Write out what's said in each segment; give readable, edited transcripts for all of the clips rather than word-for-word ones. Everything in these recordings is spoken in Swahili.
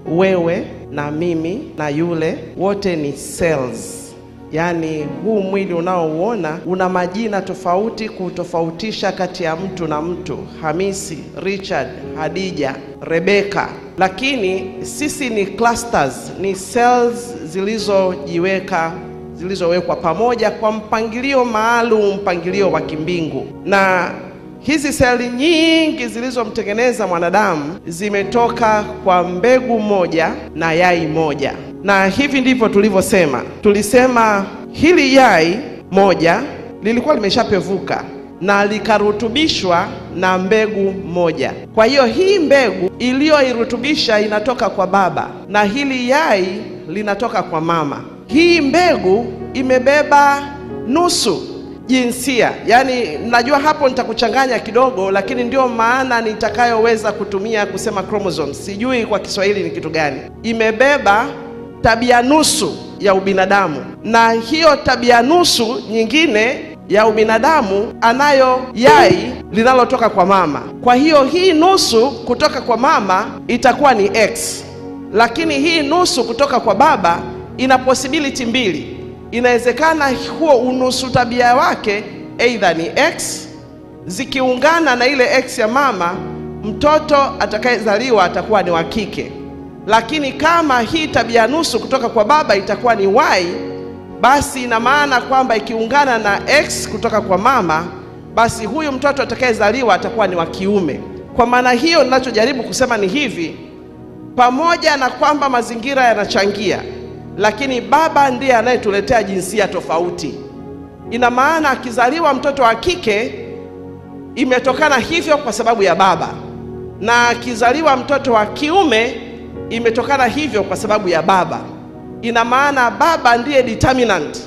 wewe na mimi na yule, wote ni cells. Yaani huu mwili unaouona una majina tofauti kutofautisha kati ya mtu na mtu, Hamisi, Richard, Hadija, Rebecca. Lakini sisi ni clusters, ni cells zilizowekwa pamoja kwa mpangilio maalum, mpangilio wa kimbingu. Na hizi seli nyingi zilizomtengeneza mwanadamu zimetoka kwa mbegu moja na yai moja. Na hivi ndivyo tulivyosema. Tulisema hili yai moja lilikuwa limeshapevuka na likarutubishwa na mbegu moja. Kwa hiyo hii mbegu iliyoirutubisha inatoka kwa baba na hili yai linatoka kwa mama. Hii mbegu imebeba nusu jinsia. Yaani najua hapo nitakuchanganya kidogo, lakini ndio maana nitakayoweza kutumia kusema chromosomes. Sijui kwa Kiswahili ni kitu gani. Imebeba tabia nusu ya ubinadamu, na hiyo tabia nusu nyingine ya ubinadamu anayo yai linalotoka kwa mama. Kwa hiyo hii nusu kutoka kwa mama itakuwa ni X, lakini hii nusu kutoka kwa baba ina possibility mbili. Inawezekana huo unusu tabia wake either ni X, zikiungana na ile X ya mama, mtoto atakayezaliwa atakuwa ni wa kike. Lakini kama hii tabia nusu kutoka kwa baba itakuwa ni Y, basi ina maana kwamba ikiungana na X kutoka kwa mama, basi huyu mtoto atakayezaliwa atakuwa ni wa kiume. Kwa maana hiyo ninachojaribu kusema ni hivi: pamoja na kwamba mazingira yanachangia, lakini baba ndiye anayetuletea jinsia tofauti. Ina maana akizaliwa mtoto wa kike imetokana hivyo kwa sababu ya baba, na akizaliwa mtoto wa kiume imetokana hivyo kwa sababu ya baba. Ina maana baba ndiye determinant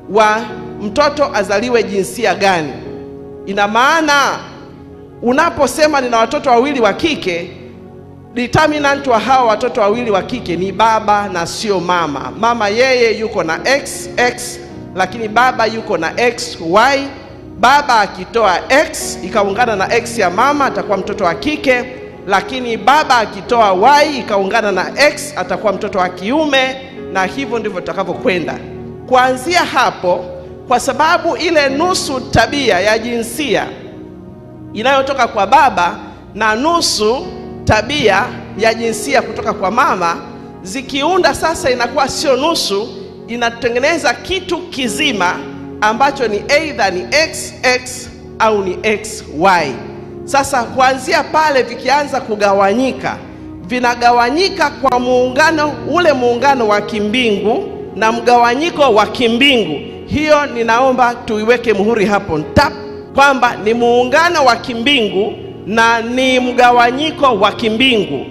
wa mtoto azaliwe jinsia gani. Ina maana unaposema nina watoto wawili wa kike, determinant wa hawa watoto wawili wa kike ni baba na sio mama. Mama yeye yuko na XX, lakini baba yuko na XY. Baba akitoa X ikaungana na X ya mama atakuwa mtoto wa kike, lakini baba akitoa Y ikaungana na X atakuwa mtoto wa kiume, na hivyo ndivyo tutakavyokwenda. Kuanzia hapo, kwa sababu ile nusu tabia ya jinsia inayotoka kwa baba na nusu tabia ya jinsia kutoka kwa mama zikiunda, sasa inakuwa sio nusu, inatengeneza kitu kizima ambacho ni either ni XX au ni XY. Sasa kuanzia pale vikianza kugawanyika, vinagawanyika kwa muungano, ule muungano wa kimbingu na mgawanyiko wa kimbingu. Hiyo ninaomba tuiweke muhuri hapo tap, kwamba ni muungano wa kimbingu na ni mgawanyiko wa kimbingu.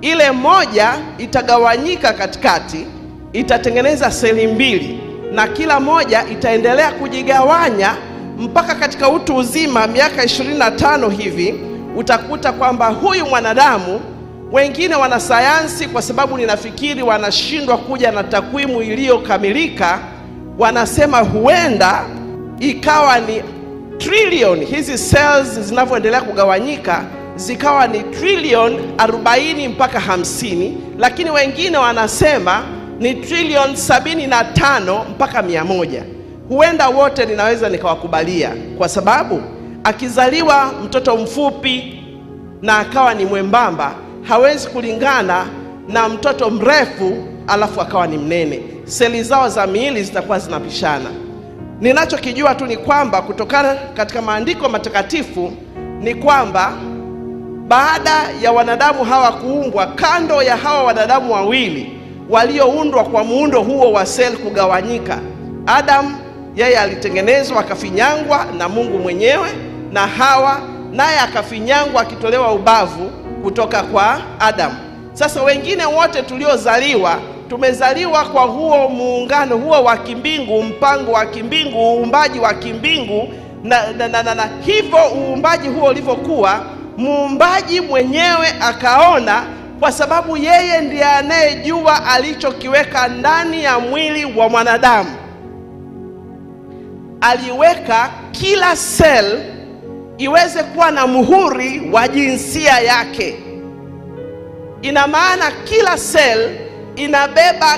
Ile moja itagawanyika katikati, itatengeneza seli mbili, na kila moja itaendelea kujigawanya mpaka katika utu uzima, miaka 25 hivi. Utakuta kwamba huyu mwanadamu, wengine wanasayansi, kwa sababu ninafikiri wanashindwa kuja na takwimu iliyokamilika, wanasema huenda ikawa ni trillion, hizi cells zinavyoendelea kugawanyika zikawa ni trillion 40 mpaka 50, lakini wengine wanasema ni trillion 75 mpaka 100. Huenda wote ninaweza nikawakubalia, kwa sababu akizaliwa mtoto mfupi na akawa ni mwembamba hawezi kulingana na mtoto mrefu alafu akawa ni mnene. Seli zao za miili zitakuwa zinapishana. Ninachokijua tu ni kwamba kutokana katika maandiko matakatifu ni kwamba baada ya wanadamu hawa kuumbwa, kando ya hawa wanadamu wawili walioundwa kwa muundo huo wa seli kugawanyika, Adam yeye alitengenezwa akafinyangwa na Mungu mwenyewe, na Hawa naye akafinyangwa akitolewa ubavu kutoka kwa Adam. Sasa wengine wote tuliozaliwa tumezaliwa kwa huo muungano huo wa kimbingu, mpango wa kimbingu, uumbaji wa kimbingu, na hivyo uumbaji huo ulivyokuwa, muumbaji mwenyewe akaona, kwa sababu yeye ndiye anayejua alichokiweka ndani ya mwili wa mwanadamu, aliweka kila cell iweze kuwa na muhuri wa jinsia yake. ina maana kila cell inabeba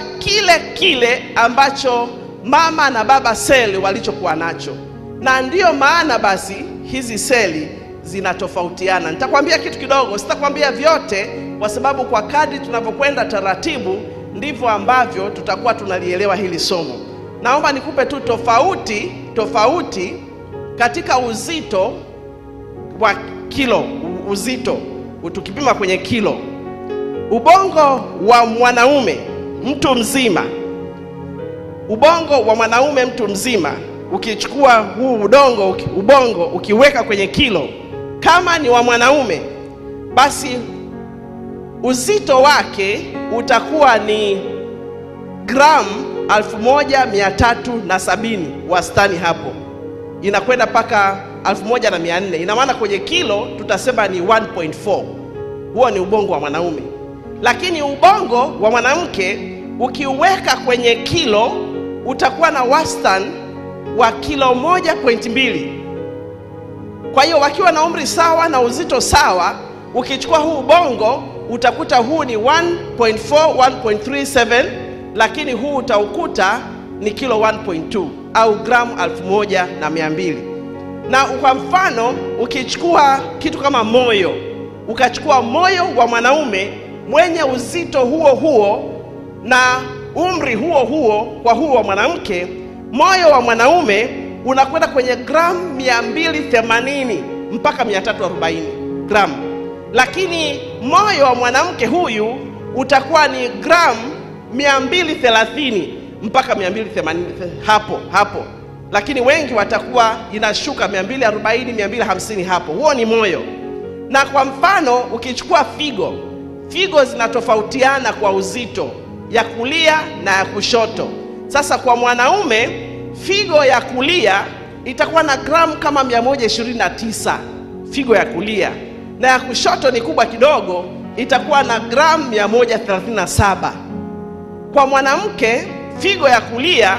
kile ambacho mama na baba cell walichokuwa nacho. Na ndiyo maana basi hizi seli zinatofautiana. Nitakwambia kitu kidogo, sitakwambia vyote, kwa sababu kwa kadri tunavyokwenda taratibu ndivyo ambavyo tutakuwa tunalielewa hili somo. Naomba nikupe tu tofauti katika uzito wa kilo. Uzito tukipima kwenye kilo, ubongo wa mwanaume mtu mzima, ubongo wa mwanaume mtu mzima, ukichukua huu ubongo ukiweka kwenye kilo, kama ni wa mwanaume, basi uzito wake utakuwa ni gramu 1370 wastani, hapo inakwenda paka 1400. Ina maana kwenye kilo tutasema ni 1.4. Huo ni ubongo wa mwanaume. Lakini ubongo wa mwanamke ukiweka kwenye kilo utakuwa na wastani wa kilo 1.2. Kwa hiyo wakiwa na umri sawa na uzito sawa, ukichukua huu ubongo utakuta huu ni 1.4, 1.37, lakini huu utaukuta ni kilo 1.2 au gramu 1200. Na kwa mfano ukichukua kitu kama moyo, ukachukua moyo wa mwanaume mwenye uzito huo na umri huo kwa huu wa mwanamke, moyo wa mwanaume unakwenda kwenye gramu 280 mpaka 340 gramu. Lakini moyo wa mwanamke huyu utakuwa ni gramu 230 mpaka 280 hapo. Lakini wengi watakuwa inashuka 240, 250 hapo. Huo ni moyo. Na kwa mfano ukichukua figo zinatofautiana kwa uzito, ya kulia na ya kushoto. Sasa kwa mwanaume figo ya kulia itakuwa na gramu kama 129, figo ya kulia, na ya kushoto ni kubwa kidogo, itakuwa na gramu 137. Kwa mwanamke figo ya kulia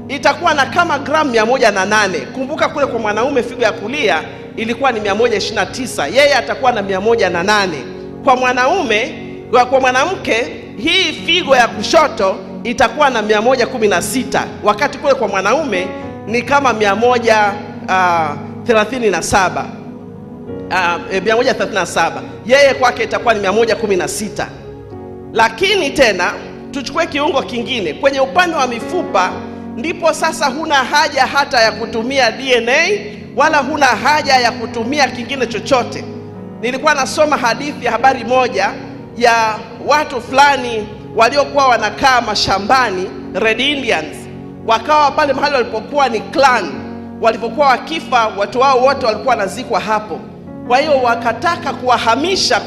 itakuwa na kama gramu 108. Kumbuka kule kwa mwanaume figo ya kulia ilikuwa ni 129, yeye atakuwa na 108. Kwa mwanamke hii figo ya kushoto itakuwa na 116, wakati kule kwa mwanaume ni kama 137. 137, yeye kwake itakuwa ni 116. Lakini tena tuchukue kiungo kingine kwenye upande wa mifupa, ndipo sasa huna haja hata ya kutumia DNA wala huna haja ya kutumia kingine chochote. Nilikuwa nasoma hadithi ya habari moja ya watu fulani waliokuwa wanakaa mashambani, Red Indians, wakawa pale mahali walipokuwa ni clan, walipokuwa wakifa watu wao wote walikuwa wanazikwa hapo. Kwa hiyo wakataka kuhamisha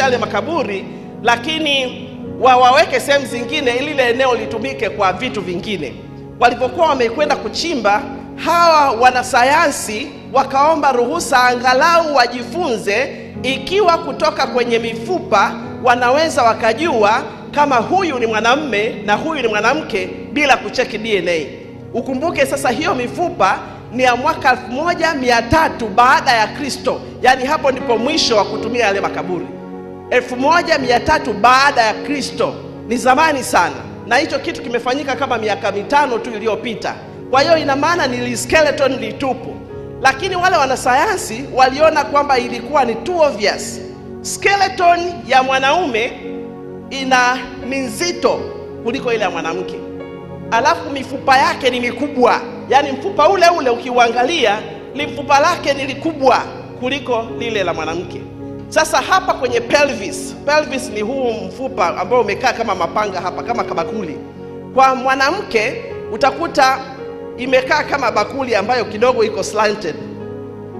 yale makaburi, lakini waweke sehemu zingine ili ile eneo litumike kwa vitu vingine. Walipokuwa wamekwenda kuchimba, hawa wanasayansi wakaomba ruhusa angalau wajifunze ikiwa kutoka kwenye mifupa wanaweza wakajua kama huyu ni mwanamume na huyu ni mwanamke bila kucheki DNA. Ukumbuke sasa hiyo mifupa ni ya mwaka 1300 baada ya Kristo. Yani hapo ndipo mwisho wa kutumia yale makaburi. 1300 baada ya Kristo, ni zamani sana. Na hicho kitu kimefanyika kama miaka 5 tu iliyopita. Kwa hiyo ina maana ni skeleton litupu. Lakini wale wanasayansi waliona kwamba ilikuwa ni too obvious. Skeleton ya mwanaume ni nzito kuliko ile ya mwanamke. Alafu mifupa yake ni mikubwa. Yani mfupa ule ukiuangalia, mfupa lake ni likubwa kuliko lile la mwanamke. Sasa hapa kwenye pelvis ni huu mfupa ambao umekaa kama mapanga hapa, kama kabakuli. Kwa mwanamke utakuta imekaa kama bakuli ambayo kidogo iko slanted.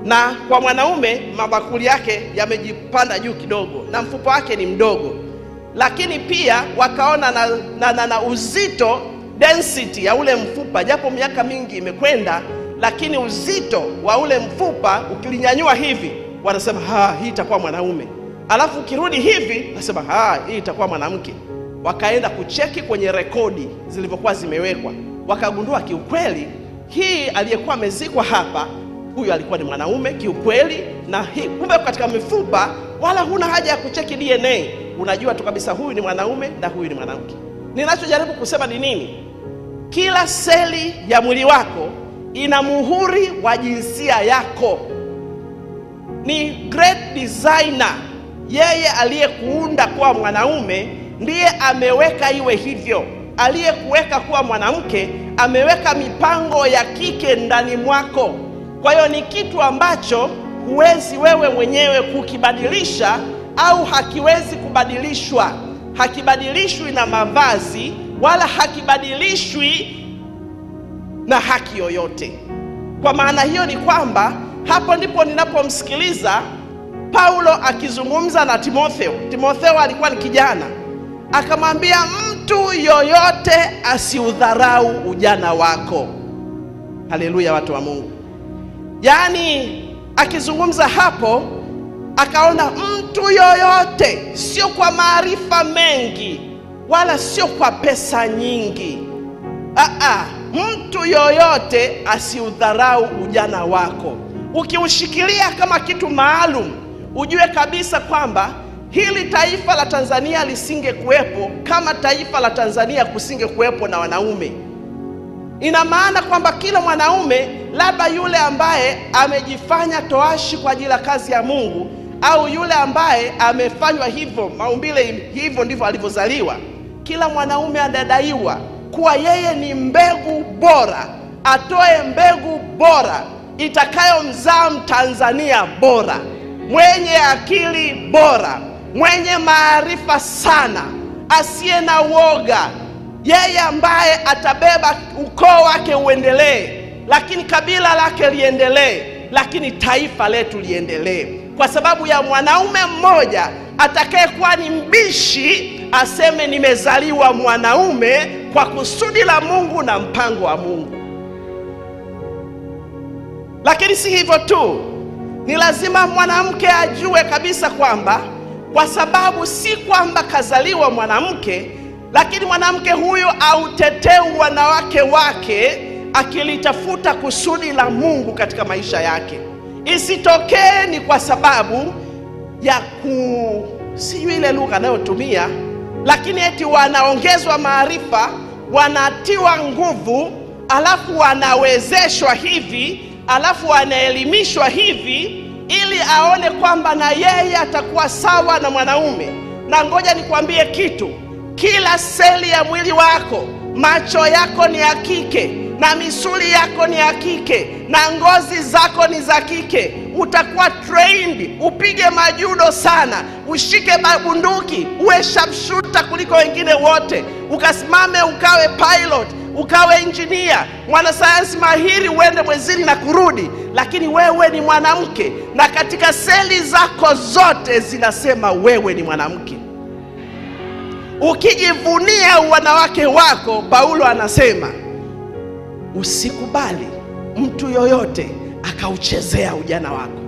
Na kwa mwanaume mabakuli yake yamejipanda juu kidogo na mfupa wake ni mdogo. Lakini pia wakaona na uzito, density ya ule mfupa, japo miaka mingi imekwenda, lakini uzito wa ule mfupa ukilinyanyua hivi, wanasema hii itakuwa mwanaume. Alafu ukirudi hivi, wanasema hii itakuwa mwanamke. Wakaenda kucheki kwenye rekodi zilivyokuwa zimewekwa, wakagundua kiukweli hii aliyekuwa amezikwa hapa, huyu alikuwa ni mwanaume kiukweli. Na kumbe katika mifupa wala huna haja ya kucheki DNA. unajua tu kabisa huyu ni mwanaume na huyu ni mwanamke. Ninachojaribu kusema ni nini? Kila seli ya mwili wako ina muhuri wa jinsia yako. Ni great designer, yeye aliyekuunda kuwa mwanaume ndiye ameweka iwe hivyo. Aliyekuweka kuwa mwanamke ameweka mipango ya kike ndani mwako. Kwa hiyo ni kitu ambacho huwezi wewe mwenyewe kukibadilisha, au hakiwezi kubadilishwa. Hakibadilishwi na mavazi, wala hakibadilishwi na haki yoyote. Kwa maana hiyo ni kwamba hapo ndipo ninapomsikiliza Paulo akizungumza na Timotheo. Timotheo alikuwa ni kijana, akamwambia mtu yoyote asiudharau ujana wako. Haleluya, watu wa Mungu. Yaani akizungumza hapo akaona mtu yoyote, sio kwa maarifa mengi wala sio kwa pesa nyingi. Mtu yoyote asiudharau ujana wako. Ukiushikilia kama kitu maalum, ujue kabisa kwamba hili taifa la Tanzania lisingekuwepo kama taifa la Tanzania kusingekuwepo na wanaume. Ina maana kwamba kila mwanaume, labda yule ambaye amejifanya toashi kwa ajili ya kazi ya Mungu, au yule ambaye amefanywa hivyo, maumbile hivyo ndivyo alivyozaliwa, kila mwanaume anadaiwa kuwa yeye ni mbegu bora, atoe mbegu bora itakayomzaa Mtanzania bora, mwenye akili bora, mwenye maarifa sana, asiye na woga, yeye ambaye atabeba ukoo wake uendelee, lakini kabila lake liendelee, lakini taifa letu liendelee. Kwa sababu ya mwanaume mmoja atakayekuwa ni mbishi aseme nimezaliwa mwanaume kwa kusudi la Mungu na mpango wa Mungu. Lakini si hivyo tu, ni lazima mwanamke ajue kabisa kwamba kwa sababu si kwamba kazaliwa mwanamke, lakini mwanamke huyo autetee wanawake wake akilitafuta kusudi la Mungu katika maisha yake. Isitokee ni kwa sababu ya sijui ile lugha anayotumia, lakini eti wanaongezwa maarifa, wanatiwa nguvu, alafu wanawezeshwa hivi, alafu wanaelimishwa hivi, ili aone kwamba na yeye atakuwa sawa na mwanaume. Na ngoja nikwambie kitu, kila seli ya mwili wako, macho yako ni ya kike, na misuli yako ni ya kike, na ngozi zako ni za kike. Utakuwa trained, upige majudo sana, ushike bunduki, uwe sharpshooter kuliko wengine wote, ukasimame ukawe pilot, ukawe engineer, mwanasayansi mahiri, uende mwezini na kurudi. Lakini wewe ni mwanamke, na katika seli zako zote zinasema wewe ni mwanamke. Ukijivunia wanawake wako, Paulo anasema usikubali mtu yoyote akauchezea ujana wako.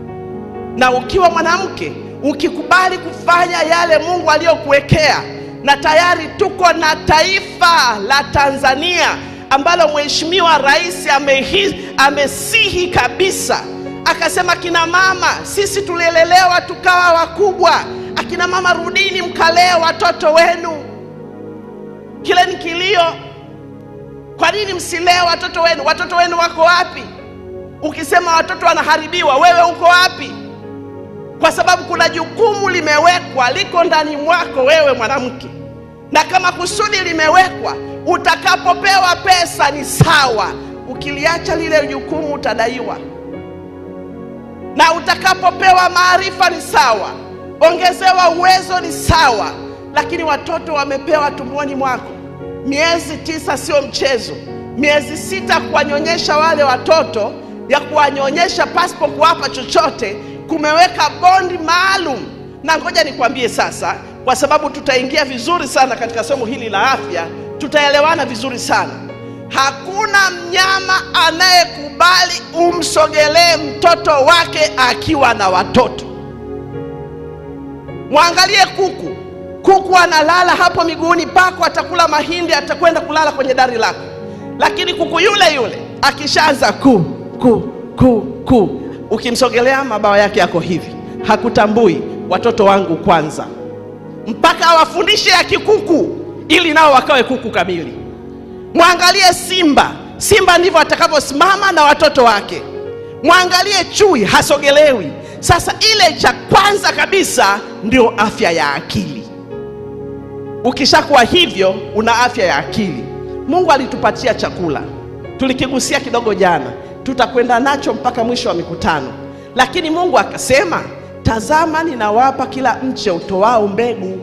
Na ukiwa mwanamke, ukikubali kufanya yale Mungu aliyokuwekea, na tayari tuko na taifa la Tanzania ambalo Mheshimiwa Rais amesihi kabisa, akasema kina mama, sisi tulelelewa tukawa wakubwa, akina mama rudini mkalee watoto wenu. Kile ni kilio, kwa nini msilee watoto wenu? Watoto wenu wako wapi? Ukisema watoto wanaharibiwa, wewe uko wapi? Kwa sababu kuna jukumu limewekwa, liko ndani mwako wewe mwanamke. Na kama kusudi limewekwa, utakapopewa pesa ni sawa, ukiliacha lile jukumu utadaiwa. Na utakapopewa maarifa ni sawa, ongezewa uwezo ni sawa. Lakini watoto wamepewa tumboni mwako, miezi 9 sio mchezo. Miezi 6 kuwanyonyesha wale watoto, ya kuwanyonyesha pasipo kuwapa chochote, kumeweka bondi maalum. Na ngoja nikwambie sasa, kwa sababu tutaingia vizuri sana katika somo hili la afya, tutaelewana vizuri sana. Hakuna mnyama anayekubali umsogelee mtoto wake akiwa na watoto. Mwangalie kuku. Kuku analala hapo miguuni pako, atakula mahindi, atakwenda kulala kwenye dari lako. Lakini kuku yule yule akishaanza ku ukimsogelea mabawa yake yako hivi, hakutambui watoto wangu kwanza. mpaka awafundishe ya kikuku ili nao wakawe kuku kamili. Mwangalie simba, simba ndivyo atakavyosimama na watoto wake. Mwangalie chui, hasogelewi. Sasa ile cha kwanza kabisa ndio afya ya akili. Ukishakuwa hivyo, una afya ya akili. Mungu alitupatia chakula, tulikigusia kidogo jana, tutakwenda nacho mpaka mwisho wa mikutano. Lakini Mungu akasema, tazama ninawapa kila mche utoao mbegu.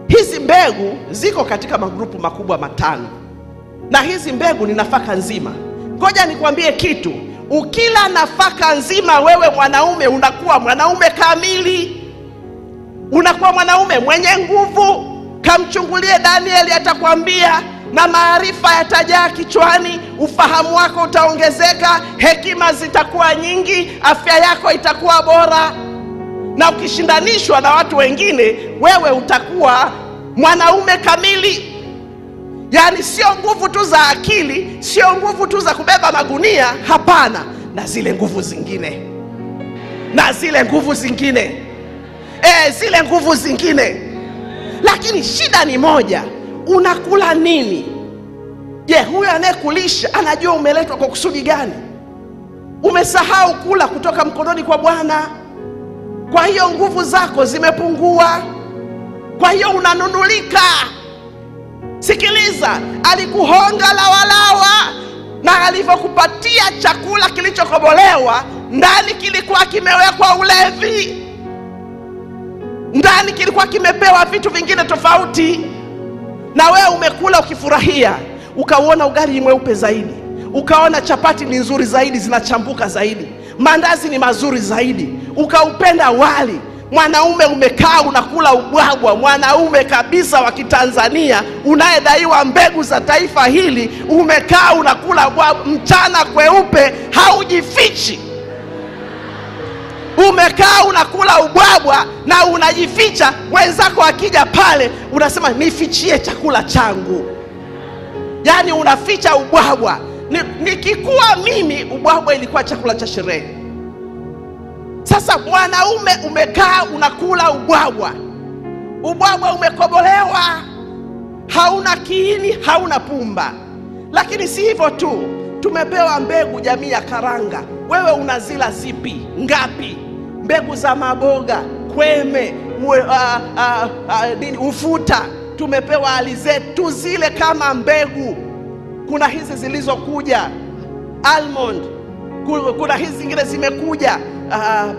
Hizi mbegu ziko katika magrupu makubwa 5. Na hizi mbegu ni nafaka nzima. Ngoja nikwambie kitu, ukila nafaka nzima wewe mwanaume unakuwa mwanaume kamili. Unakuwa mwanaume mwenye nguvu. Kamchungulie Danieli, atakwambia na maarifa yatajaa kichwani, ufahamu wako utaongezeka, hekima zitakuwa nyingi, afya yako itakuwa bora. Na ukishindanishwa na watu wengine, wewe utakuwa mwanaume kamili. Yani sio nguvu tu za akili, sio nguvu tu za kubeba magunia, hapana, na zile nguvu zingine. Na zile nguvu zingine. Zile nguvu zingine. Lakini shida ni moja, unakula nini? Je, huyo anayekulisha anajua umeletwa kwa kusudi gani? Umesahau kula kutoka mkononi kwa Bwana. Kwa hiyo nguvu zako zimepungua. Kwa hiyo unanunulika. Sikiliza, alikuhonga lawalawa, na alivyokupatia chakula kilichokobolewa, ndani kilikuwa kimewekwa ulevi. Ndani kilikuwa kimepewa vitu vingine tofauti. Na wewe umekula ukifurahia, ukauona ugali mweupe zaidi, ukaona chapati ni nzuri zaidi, zinachambuka zaidi, mandazi ni mazuri zaidi, ukaupenda wali. Mwanaume umekaa unakula ubwabwa, mwanaume kabisa wa Kitanzania unayedaiwa mbegu za taifa hili, umekaa unakula ubwabwa mchana kweupe, haujifichi. Umekaa unakula ubwabwa na unajificha. Wenzako akija pale unasema nifichie chakula changu. Yani unaficha ubwabwa. Nikikuwa mimi, ubwabwa ilikuwa chakula cha sherehe. Sasa mwanaume umekaa unakula ubwabwa. Ubwabwa umekobolewa, hauna kiini, hauna pumba. Lakini si hivyo tu, tumepewa mbegu jamii ya karanga. Wewe unazila zipi? Ngapi? Mbegu za maboga, kweme, ufuta. Tumepewa alizeti, zile kama mbegu. Kuna hizi zilizokuja almond, kuna hizi zingine zimekuja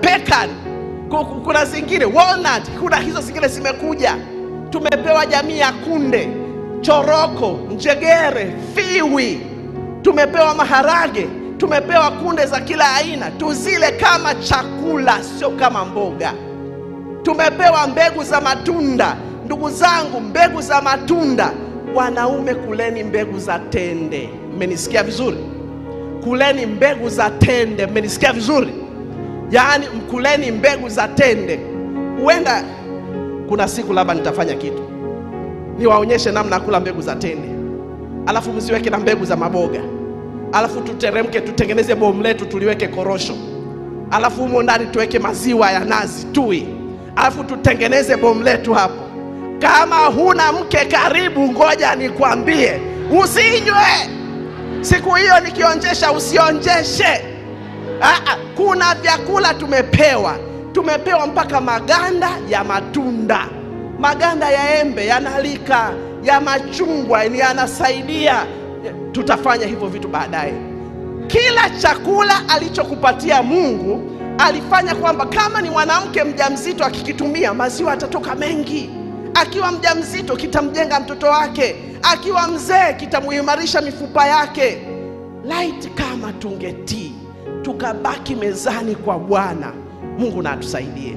pecan, kuna zingine walnut, kuna hizo zingine zimekuja. Tumepewa jamii ya kunde, choroko, njegere, fiwi. Tumepewa maharage, tumepewa kunde za kila aina, tuzile kama chakula, sio kama mboga. Tumepewa mbegu za matunda. Ndugu zangu, mbegu za matunda. Wanaume, kuleni mbegu za tende. Mmenisikia vizuri? Kuleni mbegu za tende. Mmenisikia vizuri? Yaani mkuleni mbegu za tende. Huenda kuna siku labda nitafanya kitu, niwaonyeshe namna kula mbegu za tende. Alafu msiweke na mbegu za maboga. Alafu tuteremke tutengeneze bomu letu, tuliweke korosho. Alafu humo ndani tuweke maziwa ya nazi, tui. Alafu tutengeneze bomu letu hapo. Kama huna mke karibu, ngoja nikwambie, usinywe. Siku hiyo nikionjesha, usionjeshe. Kuna vyakula tumepewa. Tumepewa mpaka maganda ya matunda. Maganda ya embe yanalika, ya machungwa yanasaidia. Tutafanya hivyo vitu baadaye. Kila chakula alichokupatia Mungu, alifanya kwamba kama ni mwanamke mjamzito akikitumia, maziwa atatoka mengi. Akiwa mjamzito kitamjenga mtoto wake, akiwa mzee kitamuimarisha mifupa yake. Laiti kama tungetii, tukabaki mezani kwa Bwana. Mungu na atusaidie.